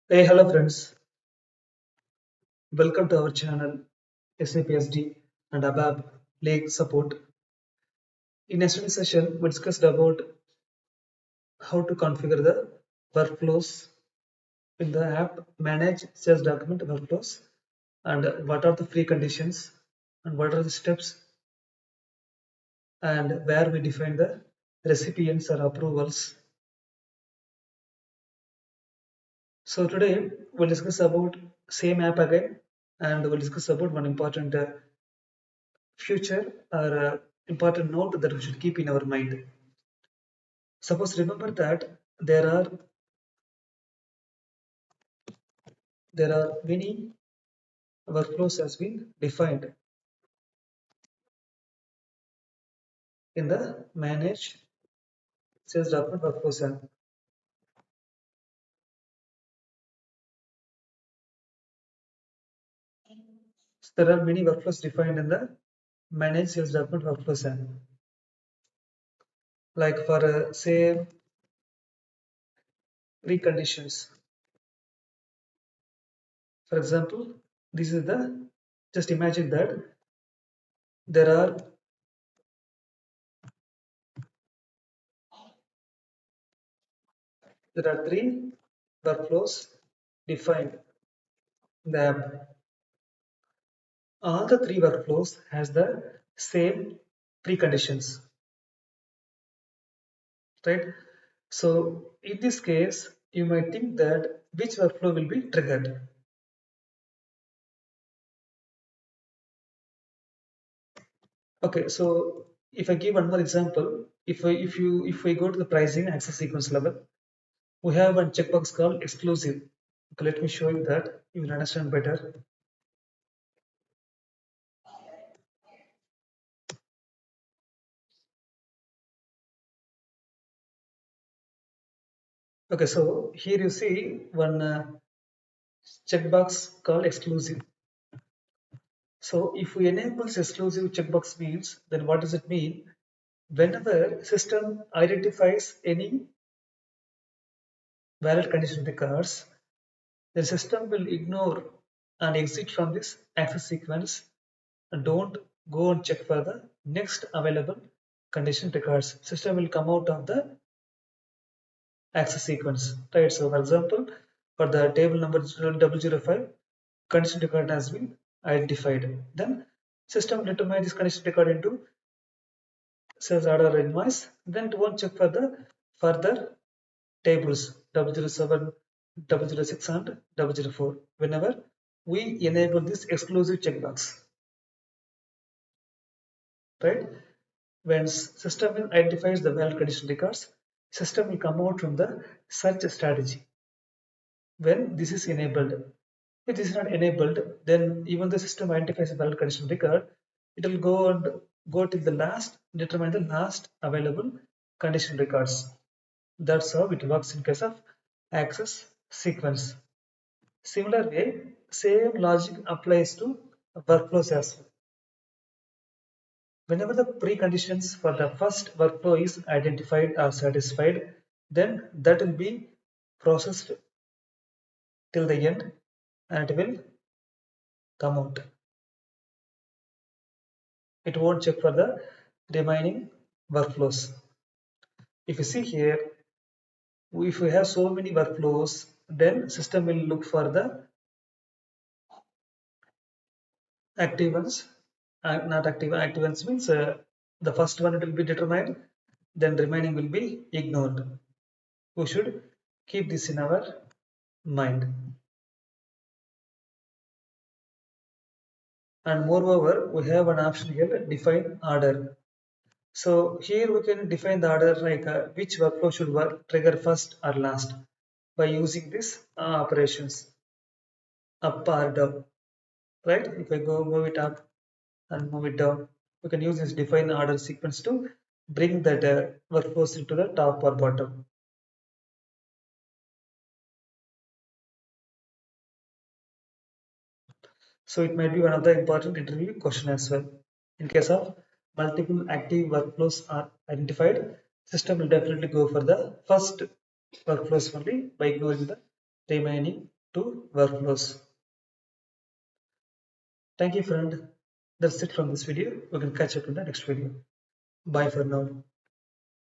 Hey, hello friends. Welcome to our channel SAP SD and ABAP Lake support. In yesterday's session, we discussed about how to configure the workflows in the app, manage sales document workflows, and what are the preconditions and what are the steps and where we define the recipients or approvals. So today we'll discuss about same app again, and we'll discuss about one important future or important note that we should keep in our mind. Suppose remember that there are many workflows has been defined in the manage sales document workflows app. So there are many workflows defined in the manage sales document workflows app. Like for say preconditions. For example, this is the just imagine that there are three workflows defined in the app. All the three workflows has the same preconditions, right? So in this case, you might think that which workflow will be triggered. Okay, so if I give one more example, if we go to the pricing access sequence level, we have one checkbox called exclusive. Okay, let me show you that you will understand better. Okay, so here you see one checkbox called exclusive. So if we enable this exclusive checkbox means, then what does it mean? Whenever system identifies any valid condition records, the system will ignore and exit from this access sequence and don't go and check for the next available condition records. System will come out of the access sequence, right? So for example, for the table number 005, condition record has been identified. Then system will determine this condition record into sales order invoice. Then it won't check for the further tables 007, 006 and 004 whenever we enable this exclusive checkbox, right? When system identifies the valid condition records, system will come out from the search strategy when this is enabled. If this is not enabled, then even the system identifies a valid condition record, it will go till the last, determine the last available condition records. That's how it works in case of access sequence. Similar way, same logic applies to workflows as well. Whenever the preconditions for the first workflow is identified or satisfied, then that will be processed till the end and it will come out. It won't check for the remaining workflows. If you see here, if we have so many workflows, then system will look for the active ones. Not active ones means the first one it will be determined, then remaining will be ignored. We should keep this in our mind. And moreover, we have an option here, define order. So here we can define the order like which workflow should work trigger first or last by using this operations up or down, right? If I go move it up and move it down, we can use this define order sequence to bring that workflows into the top or bottom. So it might be one of the important interview question as well. In case of multiple active workflows are identified, system will definitely go for the first workflows only by ignoring the remaining to workflows. Thank you, friend. That's it from this video. We can catch up in the next video. Bye for now.